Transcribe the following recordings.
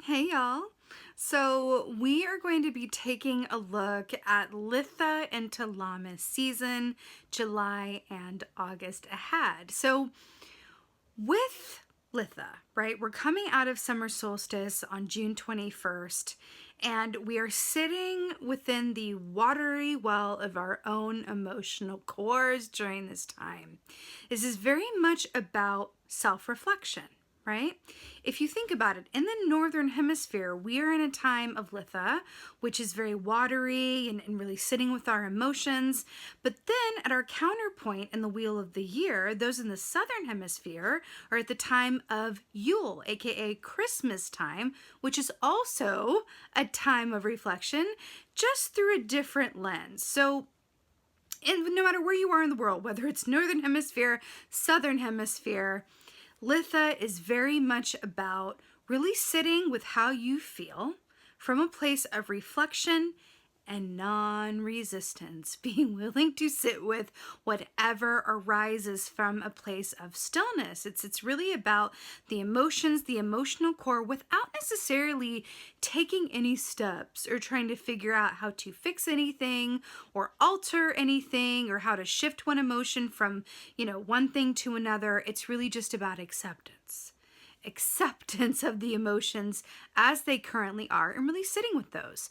Hey y'all. So we are going to be taking a look at Litha and Talamis season, July and August ahead. So with Litha, right, we're coming out of summer solstice on June 21st, and we are sitting within the watery well of our own emotional cores during this time. This is very much about self-reflection, right? If you think about it, in the northern hemisphere, we are in a time of Litha, which is very watery and really sitting with our emotions. But then at our counterpoint in the wheel of the year, those in the southern hemisphere are at the time of Yule, aka Christmas time, which is also a time of reflection, just through a different lens. So and no matter where you are in the world, whether it's northern hemisphere, southern hemisphere, Litha is very much about really sitting with how you feel from a place of reflection and non-resistance, being willing to sit with whatever arises from a place of stillness. It's really about the emotions, the emotional core, without necessarily taking any steps or trying to figure out how to fix anything or alter anything or how to shift one emotion from, one thing to another. It's really just about acceptance of the emotions as they currently are and really sitting with those.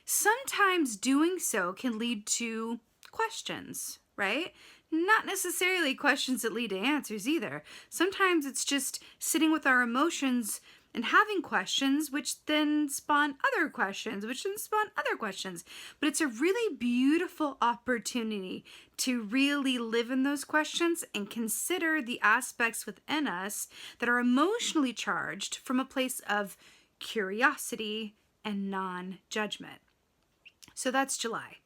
Sometimes doing so can lead to questions, right? Not necessarily questions that lead to answers either. Sometimes it's just sitting with our emotions and having questions, which then spawn other questions, which then spawn other questions. But it's a really beautiful opportunity to really live in those questions and consider the aspects within us that are emotionally charged from a place of curiosity and non-judgment. So that's July.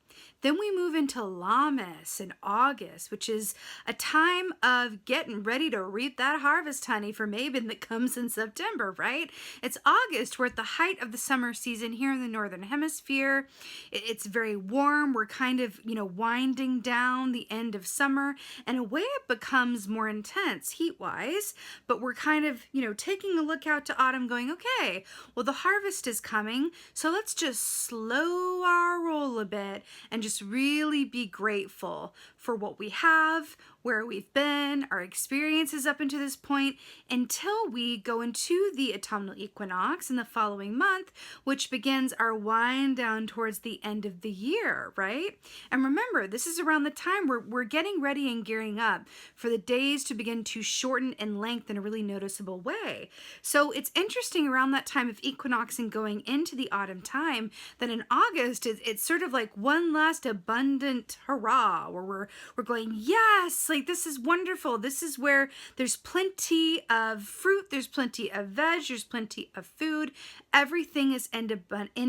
Then we move into Lammas in August, which is a time of getting ready to reap that harvest, honey, for Mabon that comes in September, right? It's August. We're at the height of the summer season here in the Northern Hemisphere. It's very warm. We're kind of, winding down the end of summer. In a way, it becomes more intense heat-wise, but we're kind of, taking a look out to autumn going, okay, well, the harvest is coming, so let's just slow our roll a bit and just really be grateful for what we have, where we've been, our experiences up until this point, until we go into the autumnal equinox in the following month, which begins our wind down towards the end of the year, right? And remember, this is around the time where we're getting ready and gearing up for the days to begin to shorten in length in a really noticeable way. So it's interesting around that time of equinox and going into the autumn time that in August, it's sort of like one last abundant hurrah, where we're going, yes, like this is wonderful. This is where there's plenty of fruit, there's plenty of veg, there's plenty of food. Everything is in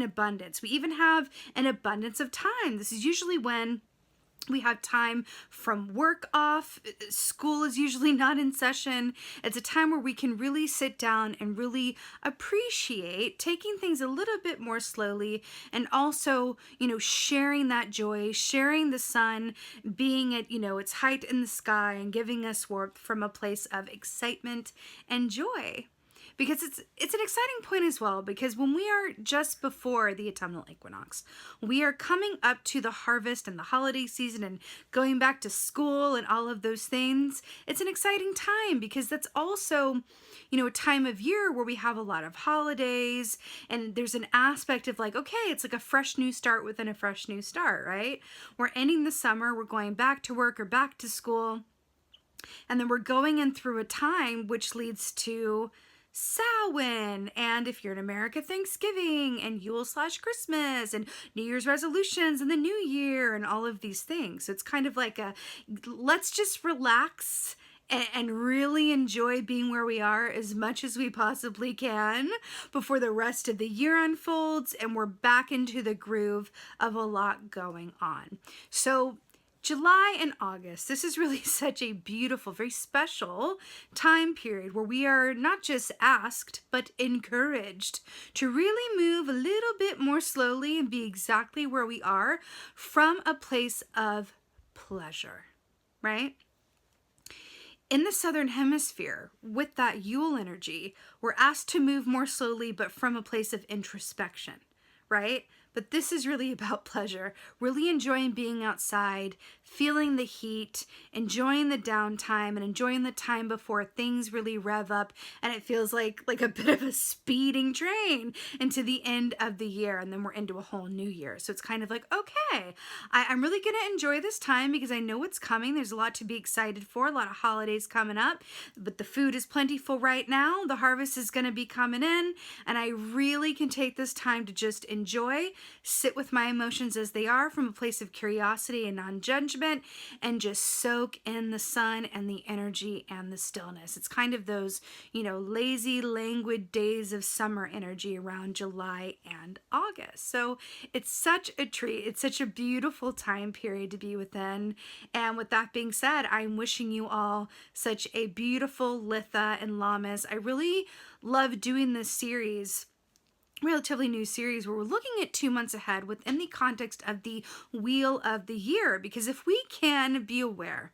abundance. We even have an abundance of time. This is usually when we have time from work off. School is usually not in session. It's a time where we can really sit down and really appreciate taking things a little bit more slowly, and also, sharing that joy, sharing the sun being at, its height in the sky and giving us warmth from a place of excitement and joy. Because it's an exciting point as well, because when we are just before the autumnal equinox, we are coming up to the harvest and the holiday season and going back to school and all of those things. It's an exciting time because that's also, a time of year where we have a lot of holidays, and there's an aspect of like, okay, it's like a fresh new start within a fresh new start, right? We're ending the summer, we're going back to work or back to school, and then we're going in through a time which leads to Samhain, and if you're in America, Thanksgiving, and Yule/Christmas, and New Year's resolutions, and the New Year, and all of these things. So it's kind of like let's just relax and really enjoy being where we are as much as we possibly can before the rest of the year unfolds and we're back into the groove of a lot going on. So July and August, this is really such a beautiful, very special time period where we are not just asked, but encouraged to really move a little bit more slowly and be exactly where we are from a place of pleasure, right? in the Southern Hemisphere, with that Yule energy, we're asked to move more slowly, but from a place of introspection, right? But this is really about pleasure, really enjoying being outside, feeling the heat, enjoying the downtime, and enjoying the time before things really rev up and it feels like a bit of a speeding train into the end of the year, and then we're into a whole new year. So it's kind of like, okay, I'm really going to enjoy this time because I know what's coming. There's a lot to be excited for, a lot of holidays coming up, but the food is plentiful right now. The harvest is going to be coming in, and I really can take this time to just enjoy, sit with my emotions as they are from a place of curiosity and non-judgment, and just soak in the sun and the energy and the stillness. It's kind of those, lazy, languid days of summer energy around July and August. So it's such a treat. It's such a beautiful time period to be within. And with that being said, I'm wishing you all such a beautiful Litha and Lammas. I really love doing this series, relatively new series, where we're looking at 2 months ahead within the context of the wheel of the year, because if we can be aware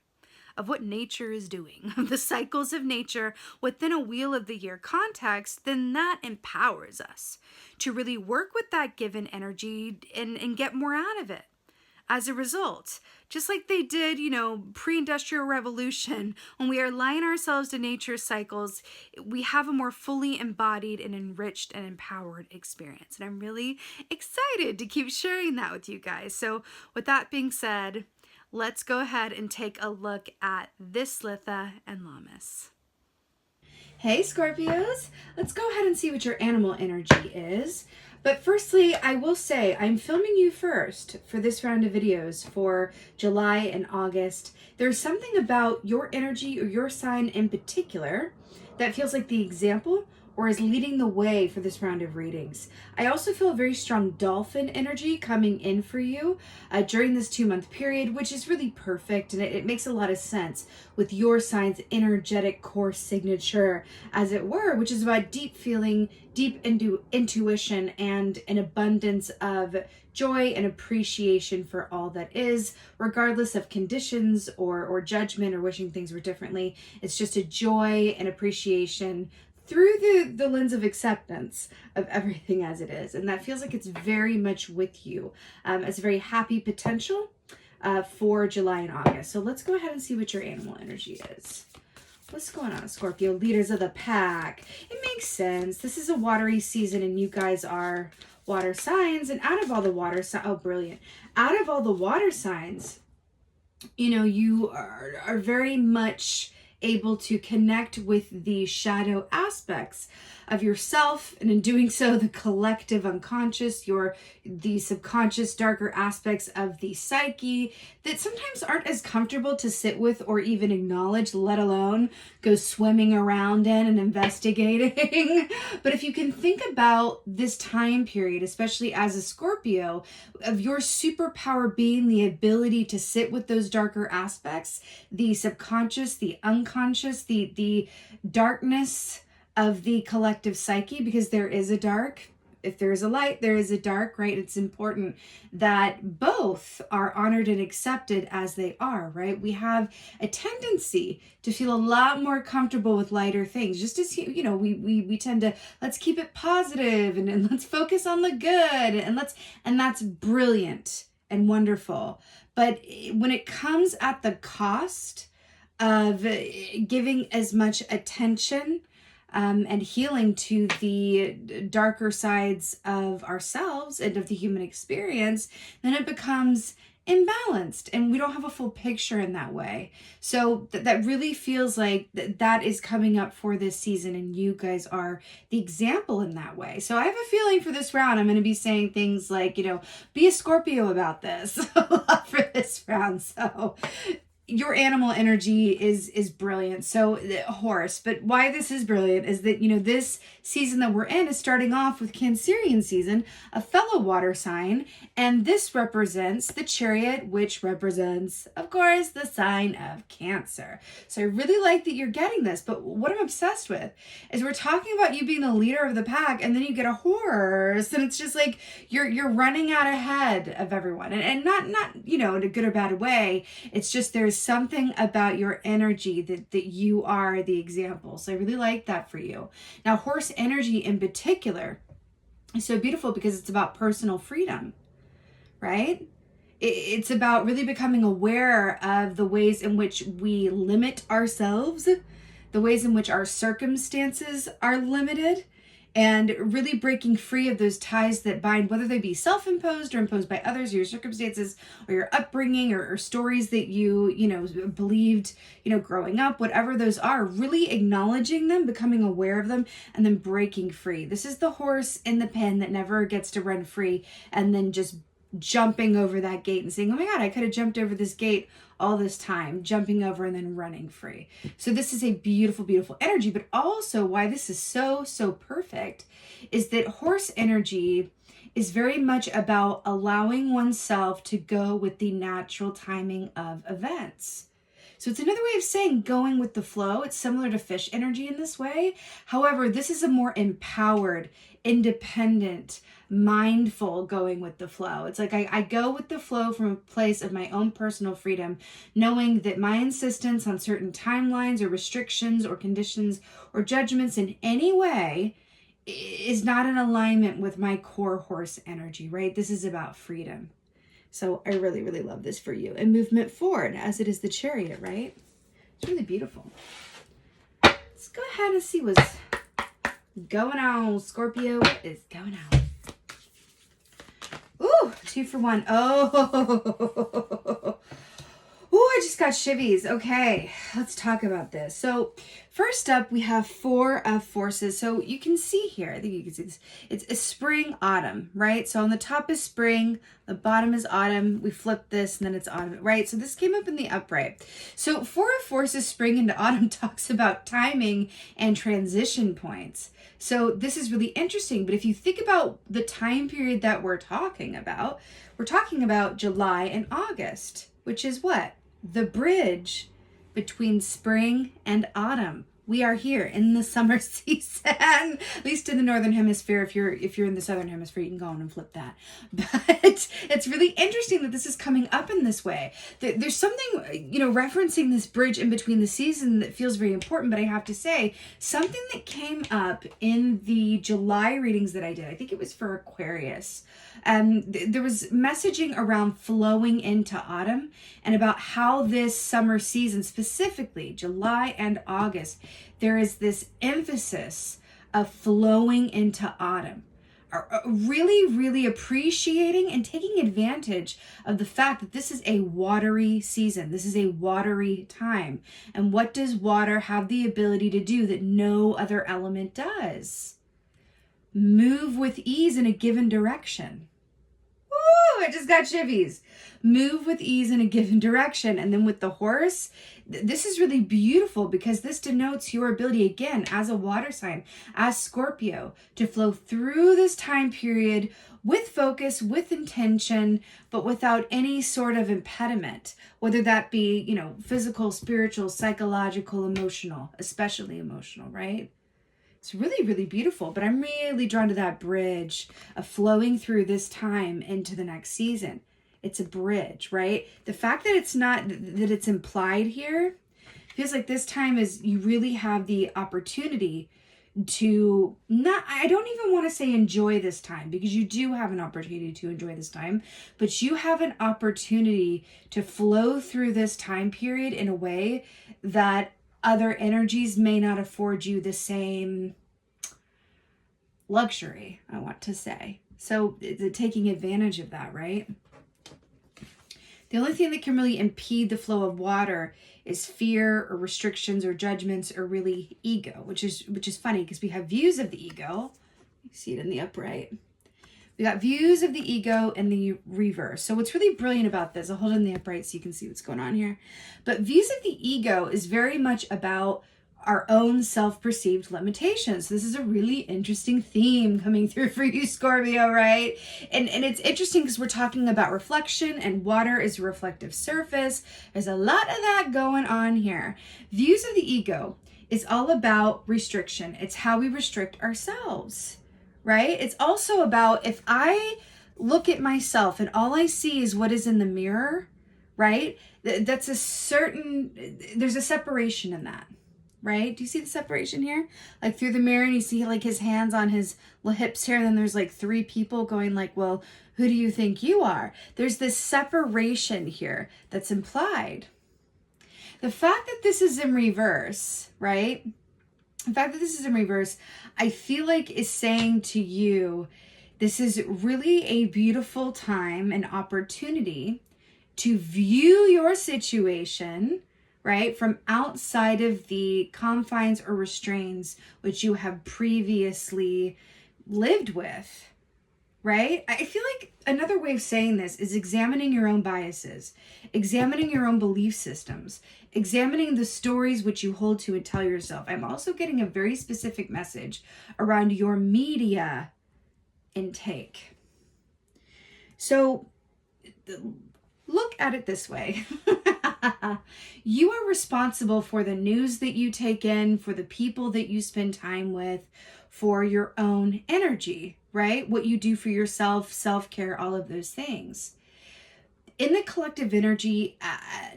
of what nature is doing, of the cycles of nature within a wheel of the year context, then that empowers us to really work with that given energy and get more out of it. As a result, just like they did, pre-industrial revolution, when we align ourselves to nature's cycles, we have a more fully embodied and enriched and empowered experience. And I'm really excited to keep sharing that with you guys. So with that being said, let's go ahead and take a look at this Litha and Lammas. Hey Scorpios, let's go ahead and see what your animal energy is. But firstly, I will say I'm filming you first for this round of videos for July and August. There's something about your energy or your sign in particular that feels like the example or is leading the way for this round of readings. I also feel a very strong dolphin energy coming in for you during this 2-month period, which is really perfect, and it makes a lot of sense with your sign's energetic core signature, as it were, which is about deep feeling, deep intuition, and an abundance of joy and appreciation for all that is, regardless of conditions or judgment or wishing things were differently. It's just a joy and appreciation through the lens of acceptance of everything as it is. And that feels like it's very much with you as a very happy potential for July and August. So let's go ahead and see what your animal energy is. What's going on, Scorpio? Leaders of the pack. It makes sense. This is a watery season and you guys are water signs. And out of all the water signs, oh, brilliant. Out of all the water signs, you are very much able to connect with the shadow aspects of yourself, and in doing so, the collective unconscious, the subconscious darker aspects of the psyche that sometimes aren't as comfortable to sit with or even acknowledge, let alone go swimming around in and investigating. But if you can think about this time period, especially as a Scorpio, of your superpower being the ability to sit with those darker aspects, the subconscious, the unconscious, the darkness of the collective psyche, because there is a dark. If there is a light, there is a dark, right? It's important that both are honored and accepted as they are, right? We have a tendency to feel a lot more comfortable with lighter things. Just as, we tend to, let's keep it positive and let's focus on the good and that's brilliant and wonderful. But when it comes at the cost of giving as much attention and healing to the darker sides of ourselves and of the human experience, then it becomes imbalanced and we don't have a full picture in that way. So that really feels like that is coming up for this season, and you guys are the example in that way. So I have a feeling for this round, I'm going to be saying things like, be a Scorpio about this a lot for this round. So your animal energy is brilliant. So horse, but why this is brilliant is that, this season that we're in is starting off with Cancerian season, a fellow water sign. And this represents the Chariot, which represents, of course, the sign of Cancer. So I really like that you're getting this. But what I'm obsessed with is we're talking about you being the leader of the pack, and then you get a horse, and it's just like you're running out ahead of everyone. And not in a good or bad way. It's just there's is something about your energy that you are the example. So I really like that for you. Now, horse energy in particular is so beautiful because it's about personal freedom, right? It's about really becoming aware of the ways in which we limit ourselves, the ways in which our circumstances are limited, and really breaking free of those ties that bind, whether they be self-imposed or imposed by others, or your circumstances, or your upbringing, or stories that you believed, growing up, whatever those are, really acknowledging them, becoming aware of them, and then breaking free. This is the horse in the pen that never gets to run free and then just jumping over that gate and saying, oh my God, I could have jumped over this gate all this time, jumping over and then running free. So this is a beautiful, beautiful energy. But also why this is so, so perfect is that horse energy is very much about allowing oneself to go with the natural timing of events. So it's another way of saying going with the flow. It's similar to fish energy in this way. However, this is a more empowered, independent, mindful going with the flow. It's like I go with the flow from a place of my own personal freedom, knowing that my insistence on certain timelines or restrictions or conditions or judgments in any way is not in alignment with my core horse energy, right? This is about freedom. So I really, really love this for you. And movement forward, as it is the Chariot, right? It's really beautiful. Let's go ahead and see what's going on, Scorpio. What is going on? Ooh, 2 for 1. Oh, ooh, I just got shivies. Okay, let's talk about this. So first up, we have 4 of forces. So you can see here, I think you can see this. It's a spring, autumn, right? So on the top is spring, the bottom is autumn. We flip this and then it's autumn, right? So this came up in the upright. So 4 of forces, spring into autumn, talks about timing and transition points. So this is really interesting. But if you think about the time period that we're talking about July and August, which is what? The bridge between spring and autumn. We are here in the summer season, at least in the Northern Hemisphere. If you're in the Southern Hemisphere, you can go on and flip that. But it's really interesting that this is coming up in this way. There's something, referencing this bridge in between the season that feels very important. But I have to say, something that came up in the July readings that I did, I think it was for Aquarius. There was messaging around flowing into autumn and about how this summer season, specifically July and August, there is this emphasis of flowing into autumn. Really, really appreciating and taking advantage of the fact that this is a watery season. This is a watery time. And what does water have the ability to do that no other element does? Move with ease in a given direction. Woo! I just got shivies. Move with ease in a given direction. And then with the horse, this is really beautiful because this denotes your ability, again, as a water sign, as Scorpio, to flow through this time period with focus, with intention, but without any sort of impediment, whether that be, physical, spiritual, psychological, emotional, especially emotional, right? It's really, really beautiful, but I'm really drawn to that bridge of flowing through this time into the next season. It's a bridge, right? The fact that it's not, that it's implied here, feels like this time is, you really have the opportunity to I don't even want to say enjoy this time, because you do have an opportunity to enjoy this time, but you have an opportunity to flow through this time period in a way that other energies may not afford you the same luxury, I want to say. So taking advantage of that, right? The only thing that can really impede the flow of water is fear or restrictions or judgments or really ego, which is funny because we have views of the ego. You see it in the upright. We got views of the ego in the reverse. So what's really brilliant about this, I'll hold it in the upright so you can see what's going on here. But views of the ego is very much about our own self-perceived limitations. This is a really interesting theme coming through for you, Scorpio, right? And it's interesting because we're talking about reflection, and water is a reflective surface. There's a lot of that going on here. Views of the ego is all about restriction. It's how we restrict ourselves, right? It's also about, if I look at myself and all I see is what is in the mirror, right? That's there's a separation in that, right? Do you see the separation here? Like through the mirror, and you see like his hands on his hips here, and then there's like three people going like, well, who do you think you are? There's this separation here that's implied. The fact that this is in reverse, right? The fact that this is in reverse, I feel like is saying to you, this is really a beautiful time and opportunity to view your situation, right, from outside of the confines or restraints which you have previously lived with, right? I feel like another way of saying this is examining your own biases, examining your own belief systems, examining the stories which you hold to and tell yourself. I'm also getting a very specific message around your media intake. So look at it this way. You are responsible for the news that you take in, for the people that you spend time with, for your own energy, right? What you do for yourself, self-care, all of those things. In the collective energy,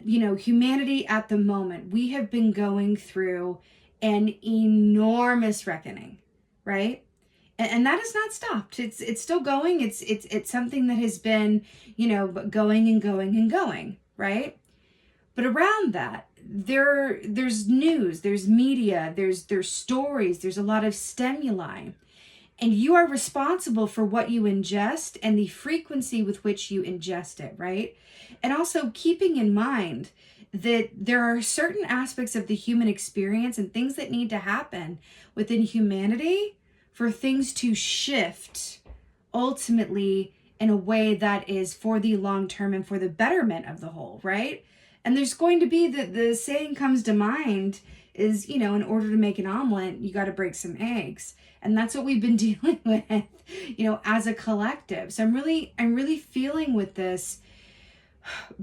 humanity at the moment, we have been going through an enormous reckoning, right? And that has not stopped. It's still going. It's something that has been, going and going and going, right? But around that, there's news, there's media, there's stories, there's a lot of stimuli. And you are responsible for what you ingest and the frequency with which you ingest it, right? And also keeping in mind that there are certain aspects of the human experience and things that need to happen within humanity for things to shift ultimately in a way that is for the long term and for the betterment of the whole, right? And there's going to be the saying comes to mind is, in order to make an omelet, you got to break some eggs. And that's what we've been dealing with, as a collective. So I'm really feeling with this.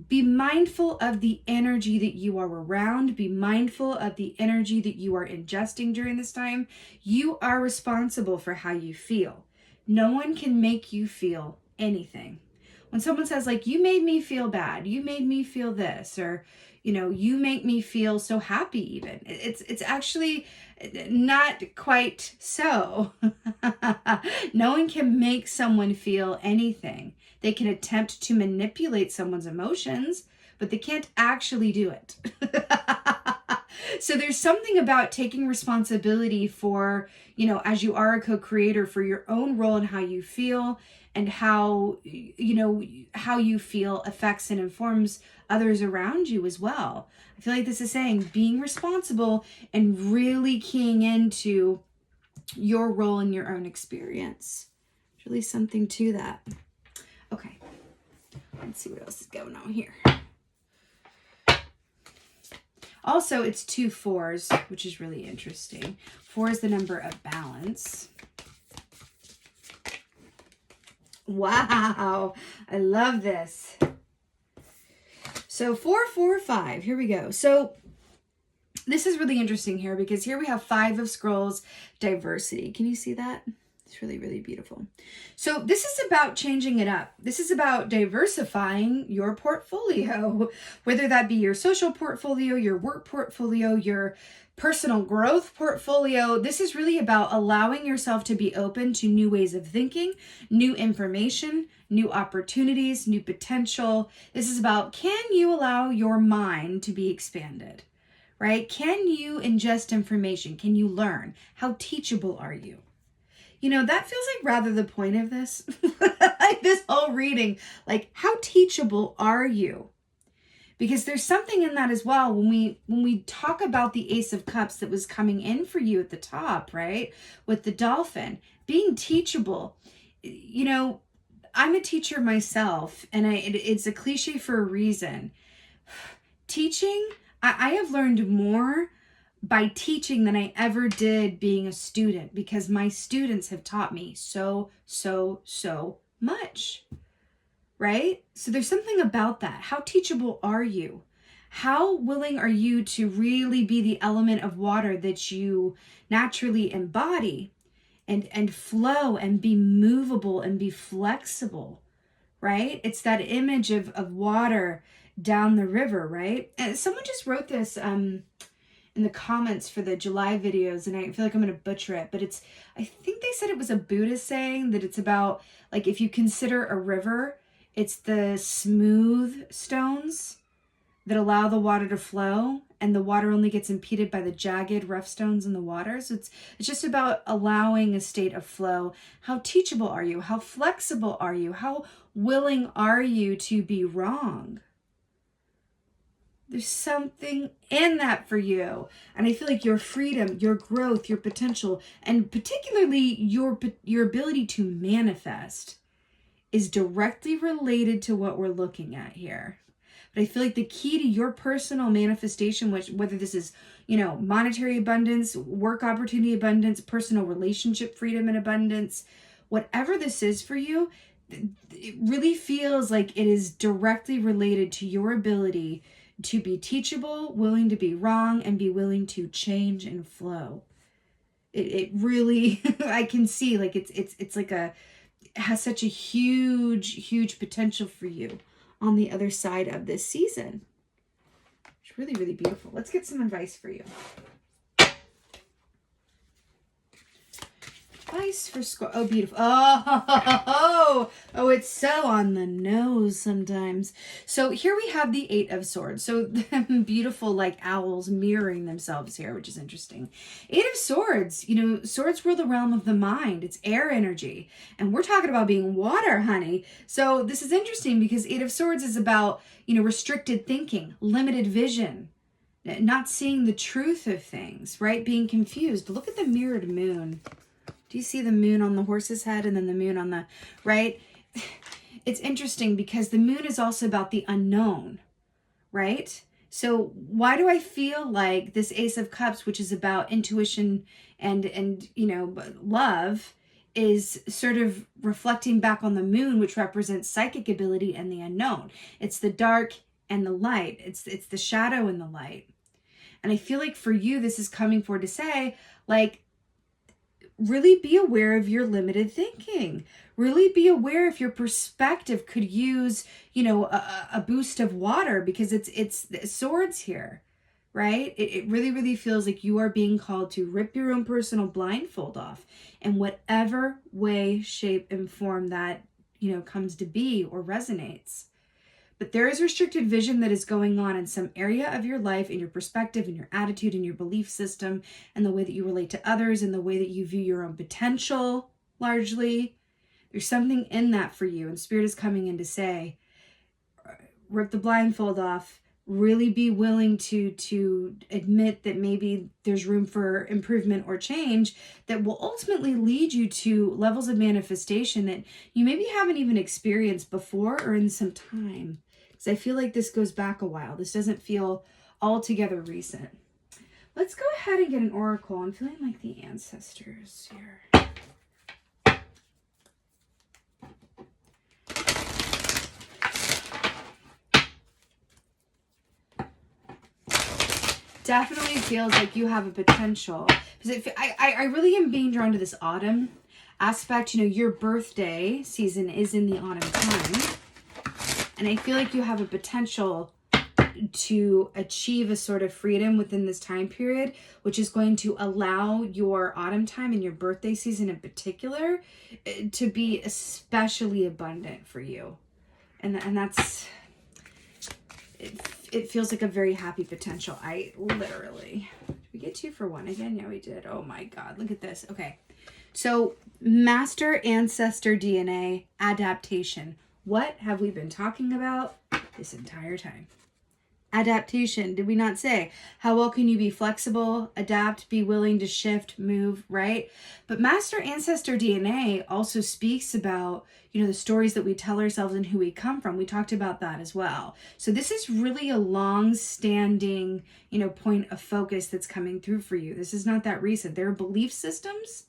Be mindful of the energy that you are around. Be mindful of the energy that you are ingesting during this time. You are responsible for how you feel. No one can make you feel anything. When someone says like, you made me feel bad, you made me feel this, or, you make me feel so happy even. It's actually not quite so. No one can make someone feel anything. They can attempt to manipulate someone's emotions, but they can't actually do it. So there's something about taking responsibility for, as you are a co-creator, for your own role and how you feel, and how you feel affects and informs others around you as well. I feel like this is saying being responsible and really keying into your role in your own experience. There's really something to that. Okay, let's see what else is going on here. Also, it's 2 4s, which is really interesting. 4 is the number of balance. Wow, I love this. So 4, 4, 5, here we go. So this is really interesting here because here we have 5 of Scrolls, diversity. Can you see that? It's really, really beautiful. So this is about changing it up. This is about diversifying your portfolio, whether that be your social portfolio, your work portfolio, your personal growth portfolio. This is really about allowing yourself to be open to new ways of thinking, new information, new opportunities, new potential. This is about, can you allow your mind to be expanded, right? Can you ingest information? Can you learn? How teachable are you? That feels like rather the point of this, like this whole reading, like how teachable are you? Because there's something in that as well when we talk about the Ace of Cups that was coming in for you at the top, right? With the dolphin, being teachable. I'm a teacher myself, and it's a cliche for a reason. Teaching, I have learned more by teaching than I ever did being a student, because my students have taught me so much, right? So there's something about that. How teachable are you? How willing are you to really be the element of water that you naturally embody and flow and be movable and be flexible, right? It's that image of water down the river, right? And someone just wrote this in the comments for the July videos, and I feel like I'm going to butcher it, but I think they said it was a Buddhist saying that it's about, like, if you consider a river, it's the smooth stones that allow the water to flow, and the water only gets impeded by the jagged, rough stones in the water. So it's just about allowing a state of flow. How teachable are you? How flexible are you? How willing are you to be wrong? There's something in that for you. And I feel like your freedom, your growth, your potential, and particularly your ability to manifest is directly related to what we're looking at here. But I feel like the key to your personal manifestation, which whether this is, monetary abundance, work opportunity abundance, personal relationship freedom and abundance, whatever this is for you, it really feels like it is directly related to your ability to be teachable, willing to be wrong, and be willing to change and flow. It really, I can see, like, it's like it has such a huge potential for you on the other side of this season. It's really, really beautiful. Let's get some advice for you. Advice for Scorpio. Oh, beautiful. Oh, it's so on the nose sometimes. So here we have the 8 of Swords. So beautiful, like owls mirroring themselves here, which is interesting. 8 of Swords, swords rule the realm of the mind. It's air energy. And we're talking about being water, honey. So this is interesting because 8 of Swords is about, restricted thinking, limited vision, not seeing the truth of things, right? Being confused. Look at the mirrored moon. Do you see the moon on the horse's head and then the moon on the right? It's interesting because the moon is also about the unknown, right? So why do I feel like this Ace of Cups, which is about intuition and love, is sort of reflecting back on the moon, which represents psychic ability and the unknown? It's the dark and the light. It's the shadow and the light. And I feel like for you, this is coming forward to say, like, really be aware of your limited thinking. Really be aware if your perspective could use, a boost of water, because it's swords here, right? It really, really feels like you are being called to rip your own personal blindfold off in whatever way, shape, and form that, comes to be or resonates. But there is restricted vision that is going on in some area of your life, in your perspective, in your attitude, in your belief system, and the way that you relate to others, and the way that you view your own potential, largely. There's something in that for you, and Spirit is coming in to say, rip the blindfold off, really be willing to admit that maybe there's room for improvement or change that will ultimately lead you to levels of manifestation that you maybe haven't even experienced before or in some time. Because I feel like this goes back a while. This doesn't feel altogether recent. Let's go ahead and get an oracle. I'm feeling like the ancestors here. Definitely feels like you have a potential. Because I really am being drawn to this autumn aspect. Your birthday season is in the autumn time. And I feel like you have a potential to achieve a sort of freedom within this time period, which is going to allow your autumn time and your birthday season in particular to be especially abundant for you. And that's... It feels like a very happy potential. Did we get 2 for 1 again? Yeah, we did. Oh my God, look at this. Okay, so master ancestor DNA adaptation. What have we been talking about this entire time? Adaptation. Did we not say? How well can you be flexible, adapt, be willing to shift, move, right? But master ancestor DNA also speaks about, the stories that we tell ourselves and who we come from. We talked about that as well. So this is really a long-standing, point of focus that's coming through for you. This is not that recent. There are belief systems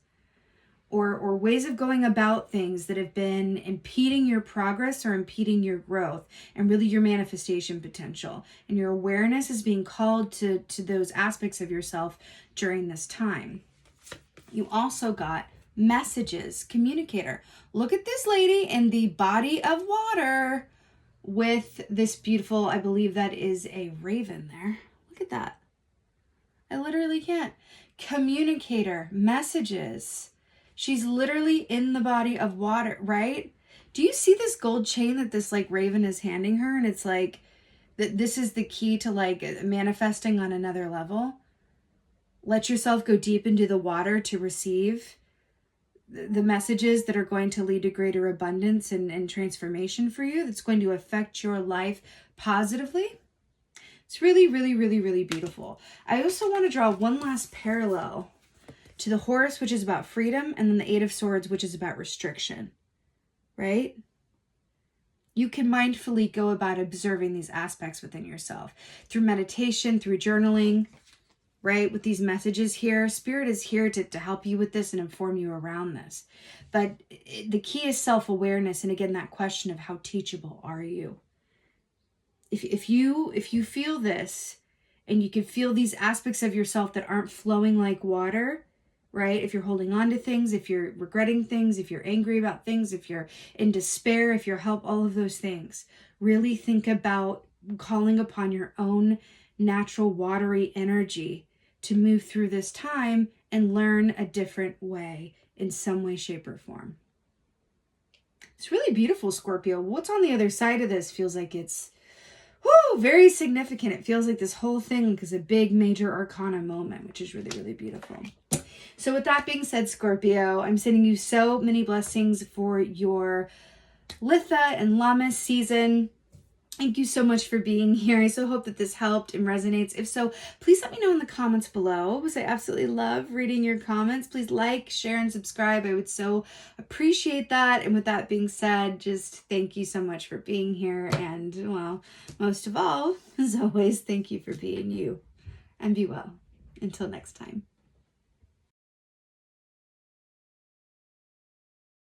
or ways of going about things that have been impeding your progress or impeding your growth and really your manifestation potential. And your awareness is being called to those aspects of yourself during this time. You also got messages, communicator. Look at this lady in the body of water with this beautiful, I believe that is a raven there. Look at that. I literally can't. Communicator, messages. She's literally in the body of water, right? Do you see this gold chain that this like raven is handing her? And it's like, this is the key to like manifesting on another level. Let yourself go deep into the water to receive the messages that are going to lead to greater abundance and transformation for you. That's going to affect your life positively. It's really, really, really, really beautiful. I also want to draw one last parallel to the Horse, which is about freedom, and then the Eight of Swords, which is about restriction, right? You can mindfully go about observing these aspects within yourself through meditation, through journaling, right? With these messages here, Spirit is here to help you with this and inform you around this. But the key is self-awareness. And again, that question of how teachable are you? If you feel this and you can feel these aspects of yourself that aren't flowing like water, right? If you're holding on to things, if you're regretting things, if you're angry about things, if you're in despair, if you're help, all of those things, really think about calling upon your own natural watery energy to move through this time and learn a different way in some way, shape, or form. It's really beautiful, Scorpio. What's on the other side of this feels like it's very significant. It feels like this whole thing is a big major arcana moment, which is really, really beautiful. So with that being said, Scorpio, I'm sending you so many blessings for your Litha and Lammas season. Thank you so much for being here. I so hope that this helped and resonates. If so, please let me know in the comments below, because I absolutely love reading your comments. Please like, share, and subscribe. I would so appreciate that. And with that being said, just thank you so much for being here. And, well, most of all, as always, thank you for being you. And be well. Until next time.